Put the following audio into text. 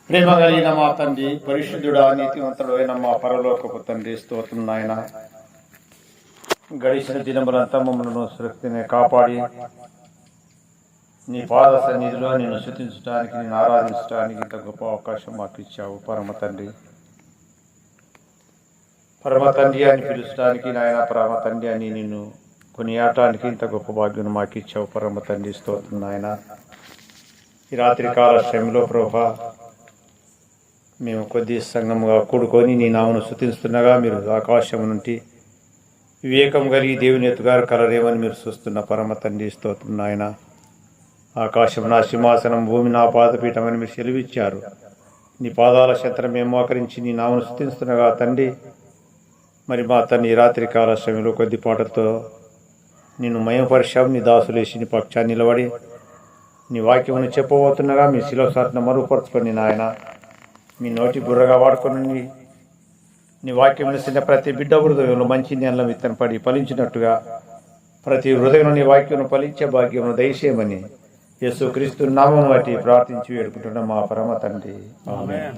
ప్రేమ కలిగిన మా తండ్రి, పరిశుద్ధుడా నీతివంతుడు అయిన మా పరలోకపు తండ్రి, స్తోత్రం నాయన. గడిచిన దినములంతా మమ్మల్ని సురక్షితంగా కాపాడి నీ పాద సన్నిధిలో నేను స్తుతించడానికి, నేను ఆరాధించడానికి ఇంత గొప్ప అవకాశం మాకు ఇచ్చావు పరమ తండ్రి. పరమ తండ్రి అని పిలుచడానికి నాయన, పరమ తండ్రి అని నిన్ను కొనియాడటానికి ఇంత గొప్ప భాగ్యం మాకు ఇచ్చావు పరమ తండ్రి, స్తోత్రం నాయన. ఈ రాత్రి కాల శ్రమలో ప్రభా మేము కొద్ది సంఘముగా కూడుకొని నీ నామను స్తుతిస్తుండగా మీరు ఆకాశం నుండి వివేకం కలిగి దేవుని ఎత్తుగారు కలరేమని మీరు చూస్తున్న పరమ తండ్రి, స్తోత్రం నాయన. ఆకాశం నా సింహాసనం, భూమి నా పాదపీఠమని మీరు సెలవిచ్చారు. నీ పాదాల శంతరం మేము మోకరించి నీ నామను స్తుతిస్తుండగా తండ్రి, మరి మా తండ్రి రాత్రి కాల సమయంలో కొద్ది పాటలతో నిన్ను మయపరిశావు. నీ దాసులేసి నీ పక్షాన్ని నిలబడి నీ వాక్యమును చెప్పబోతుండగా మీ శిలోసాట్ను మరుగుపరుచుకొని నాయన, మీ నోటి బుర్రగా వాడుకొని నీ వాక్యం వినిసిన ప్రతి బిడ్డ హృదయంలో మంచి నెల విత్తన పడి ఫలించినట్టుగా ప్రతి హృదయంలో నీ వాక్యం ఫలించే భాగ్యమును దయచేయమని యేసుక్రీస్తు నామమును బట్టి ప్రార్థించి వేడుకుంటున్నాం మా పరమ తండ్రి, ఆమేన్.